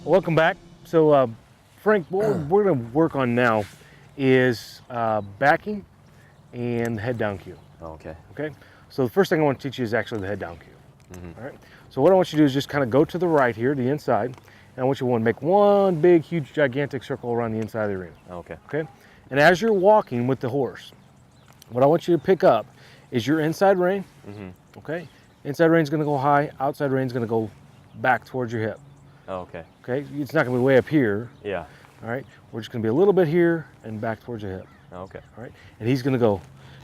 Welcome back. So, Frank, what we're going to work on now is backing and head down cue. Okay. Okay. So the first thing I want to teach you is actually the head down cue. All right. So what I want you to do is just kind of go to the right here, the inside, and I want you to make one big, huge, gigantic circle around the inside of the arena. Okay. Okay. And as you're walking with the horse, what I want you to pick up is your inside rein. Okay. Inside rein is going to go high. Outside rein is going to go back towards your hip. Oh, okay. Okay. It's not going to be way up here. Yeah. All right. We're just going to be a little bit here and back towards your hip. Okay. All right. And he's going to go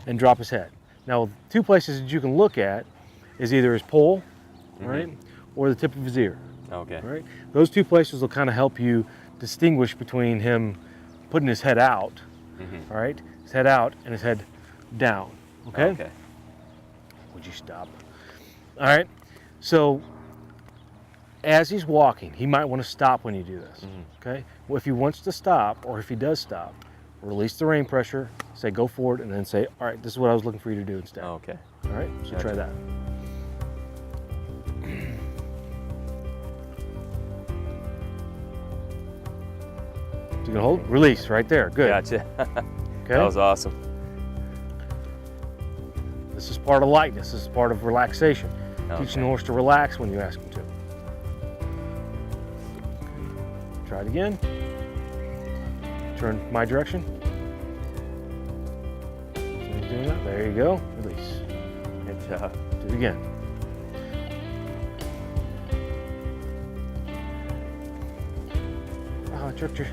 and drop his head. Now, two places that you can look at is either his poll, all right, or the tip of his ear. Okay. All right. Those two places will kind of help you distinguish between him putting his head out, all right, his head out and his head down. Okay. Okay. Would you stop? All right. So as he's walking, he might want to stop when you do this. Okay. Well, if he wants to stop, or if he does stop, release the rein pressure, say go forward, and then say, all right, this is what I was looking for you to do instead. Okay. All right, so try that. So you can hold, release right there, good. Gotcha. Okay. That was awesome. This is part of lightness, this is part of relaxation. Okay. Teaching the horse to relax when you ask him to. Try it again. Turn my direction. So he's doing that. There you go. Release. Good job. Do it again. Oh, I tripped you.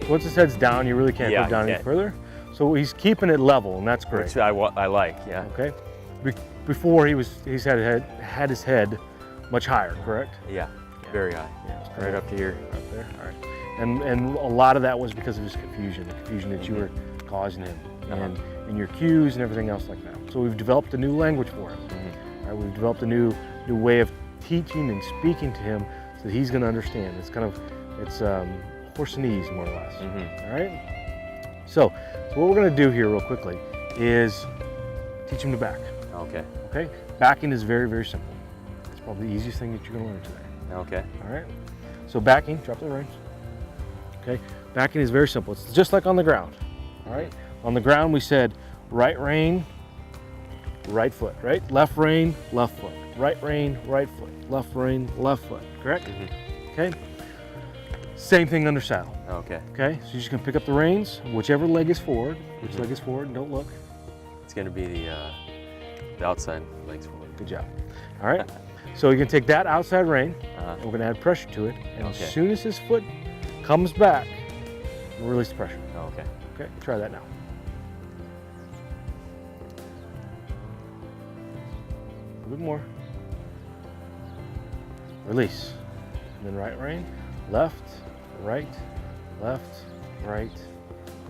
Once his head's down, you really can't go down any further. So he's keeping it level, and that's great. Which I like, yeah. Okay. Before he's had his head much higher, correct? Yeah, very high. Yeah, Right up to here. Up there. All right. And a lot of that was because of his confusion, the confusion that you were causing him, and your cues and everything else like that. So we've developed a new language for him. All right, we've developed a new way of teaching and speaking to him so that he's going to understand. It's horse and ease, more or less. All right. So what we're going to do here real quickly is teach him to back. Okay. Okay. Backing is very, very simple. It's probably the easiest thing that you're going to learn today. Okay. All right. So backing, drop the reins. Okay. Backing is very simple. It's just like on the ground. All right. On the ground, we said right rein, right foot. Right. Left rein, left foot. Right rein, right foot. Left rein, left foot. Correct. Okay. Same thing under saddle. Okay. Okay. So you're just gonna pick up the reins, whichever leg is forward. Which leg is forward? And don't look. It's going to be the outside legs forward. Good job. All right. So you can take that outside rein, and we're going to add pressure to it. And as soon as his foot comes back, we'll release the pressure. Okay. Okay. Try that now. A bit more. Release. And then right rein, left, right, left, right,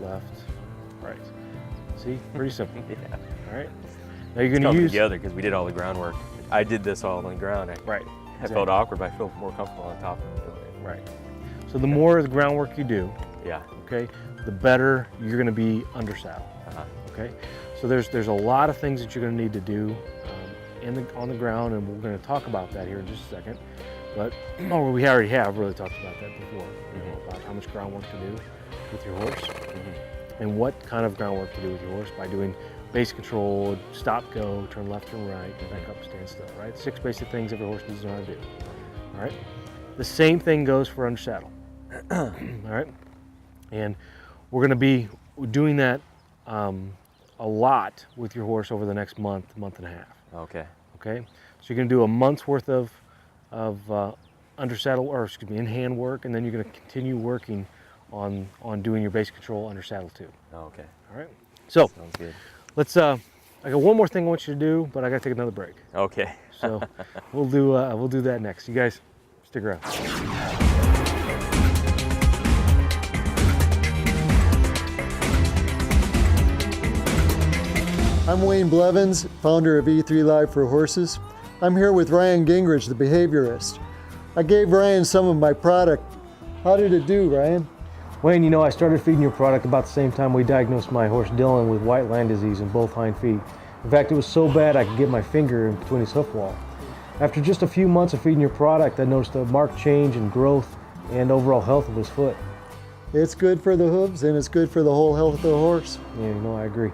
left, right. See, pretty simple. Yeah. All right. Now you're going to use together because we did all the groundwork. I did this all on the ground. Right. I felt awkward, but I feel more comfortable on top of it. Right. So the more of the groundwork you do, Yeah. okay, the better you're going to be under saddle. Okay. So there's a lot of things that you're going to need to do on the ground, and we're going to talk about that here in just a second. But we already have really talked about that before. About how much groundwork to do with your horse, and what kind of groundwork to do with your horse by doing base control, stop, go, turn left, turn right, back up, stand still. Right. 6 basic things every horse needs to know how to do. All right. The same thing goes for under saddle. All right. And we're going to be doing that a lot with your horse over the next month and a half. Okay. Okay. So you're going to do a month's worth of under saddle, or excuse me, in hand work, and then you're going to continue working on doing your base control under saddle too. Okay. All right. So sounds good. Let's. I got one more thing I want you to do, but I got to take another break. Okay. So we'll do that next. You guys stick around. I'm Wayne Blevins, founder of E3 Live for Horses. I'm here with Ryan Gingrich, the behaviorist. I gave Ryan some of my product. How did it do, Ryan? Wayne, I started feeding your product about the same time we diagnosed my horse Dylan with white line disease in both hind feet. In fact, it was so bad I could get my finger in between his hoof wall. After just a few months of feeding your product, I noticed a marked change in growth and overall health of his foot. It's good for the hooves and it's good for the whole health of the horse. Yeah, I agree.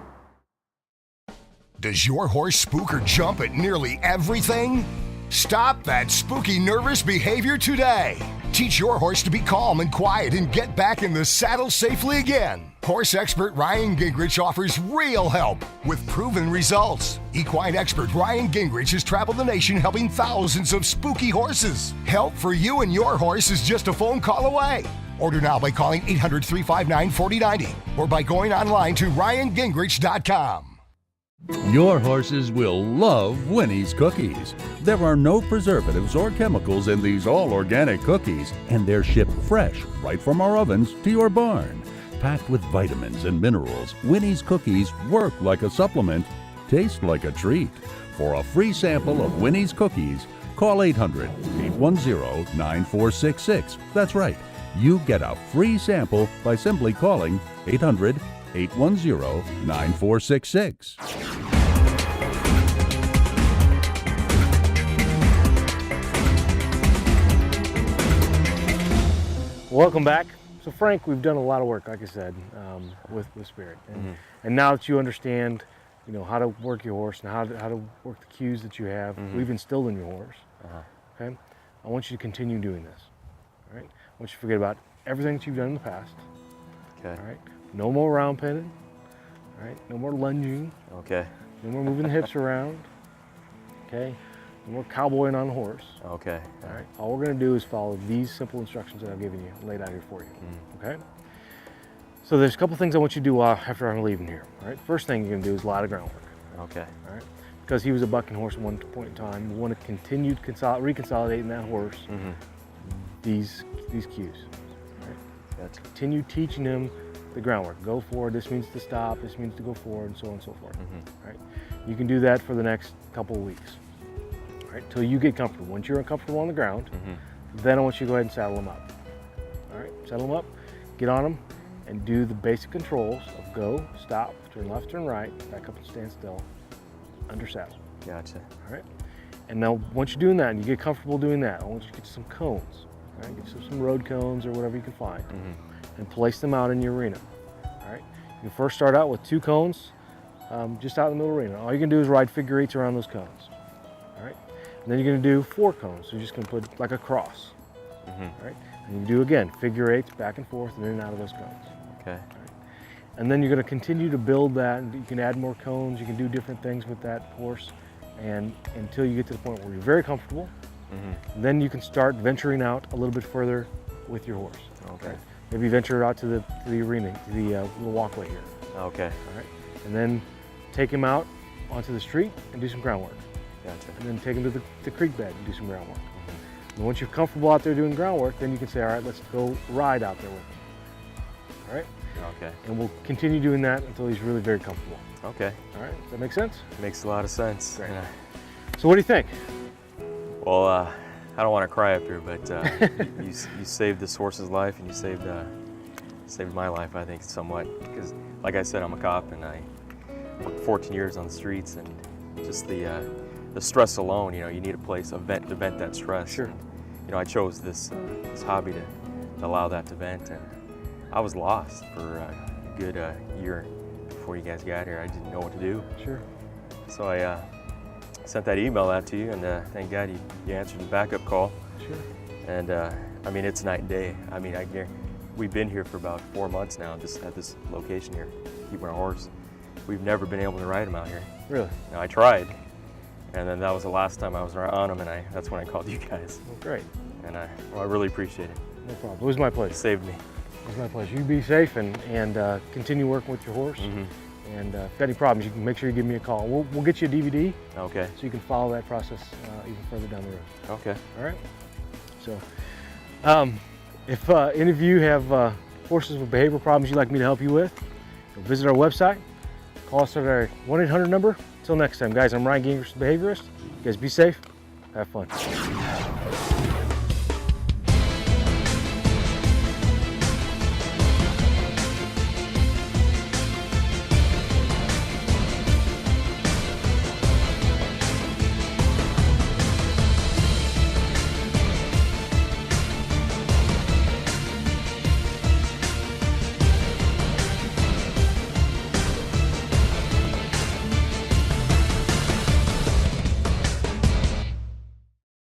Does your horse spook or jump at nearly everything? Stop that spooky, nervous behavior today. Teach your horse to be calm and quiet and get back in the saddle safely again. Horse expert Ryan Gingrich offers real help with proven results. Equine expert Ryan Gingrich has traveled the nation helping thousands of spooky horses. Help for you and your horse is just a phone call away. Order now by calling 800-359-4090 or by going online to ryangingrich.com. Your horses will love Winnie's cookies. There are no preservatives or chemicals in these all-organic cookies, and they're shipped fresh right from our ovens to your barn. Packed with vitamins and minerals, Winnie's cookies work like a supplement, taste like a treat. For a free sample of Winnie's cookies, call 800-810-9466. That's right. You get a free sample by simply calling 800-810-9466. Welcome back. So Frank, we've done a lot of work, like I said, with Spirit. And now that you understand, how to work your horse and how to work the cues that you have, we've instilled in your horse, okay? I want you to continue doing this, all right? I want you to forget about everything that you've done in the past, Okay. all right? No more round penning, all right? No more lunging, Okay. no more moving the hips around, okay? No more cowboying on the horse. Okay. All right. All we're going to do is follow these simple instructions that I've given you, laid out here for you. Okay. So there's a couple things I want you to do after I'm leaving here. All right. First thing you're going to do is a lot of groundwork. Okay. All right. Because he was a bucking horse at one point in time, we want to continue reconsolidating that horse these cues. All right. Gotcha. Continue teaching him the groundwork. Go forward. This means to stop. This means to go forward, and so on and so forth. All right. You can do that for the next couple of weeks. Right, till you get comfortable. Once you're uncomfortable on the ground, then I want you to go ahead and saddle them up. All right, saddle them up, get on them, and do the basic controls of go, stop, turn left, turn right, back up and stand still, under saddle. Gotcha. All right, and now once you're doing that and you get comfortable doing that, I want you to get some cones. All right, get some road cones or whatever you can find, and place them out in your arena. All right, you can first start out with 2 cones, just out in the middle of the arena. All you're gonna do is ride figure 8s around those cones. All right. And then you're going to do 4 cones. So you're just going to put like a cross. Right? And you do again figure 8s back and forth and in and out of those cones. Okay. Right? And then you're going to continue to build that. And you can add more cones. You can do different things with that horse, and until you get to the point where you're very comfortable. And then you can start venturing out a little bit further with your horse. Okay. Right? Maybe venture out to the arena, to the little walkway here. Okay. All right. And then take him out onto the street and do some groundwork. Gotcha. And then take them to the creek bed and do some groundwork. And once you're comfortable out there doing groundwork, then you can say, all right, let's go ride out there with him. All right? Okay. And we'll continue doing that until he's really very comfortable. Okay. All right? Does that make sense? Makes a lot of sense. Great. Yeah. So what do you think? Well, I don't want to cry up here, but you saved this horse's life, and you saved my life, I think, somewhat. Because, like I said, I'm a cop, and I worked 14 years on the streets, and just the stress alone, you need a place, a vent to vent that stress. Sure. And, I chose this hobby to allow that to vent, and I was lost for a good year before you guys got here. I didn't know what to do. Sure. So I sent that email out to you, and thank God you answered the backup call. Sure. And I mean, it's night and day. I mean, we've been here for about 4 months now, just at this location here, keeping our horse. We've never been able to ride him out here. Really? Now, I tried. And then that was the last time I was on them, and that's when I called you guys. Well, great. And I really appreciate it. No problem. It was my It pleasure. saved me. It was my pleasure. You be safe and continue working with your horse. And if you've got any problems, you can make sure you give me a call. We'll get you a DVD Okay. so you can follow that process even further down the road. Okay. All right. So, if any of you have horses with behavioral problems you'd like me to help you with, visit our website. Call us at our 1-800 number. Until next time, guys, I'm Ryan Gingrich, the behaviorist. You guys be safe. Have fun.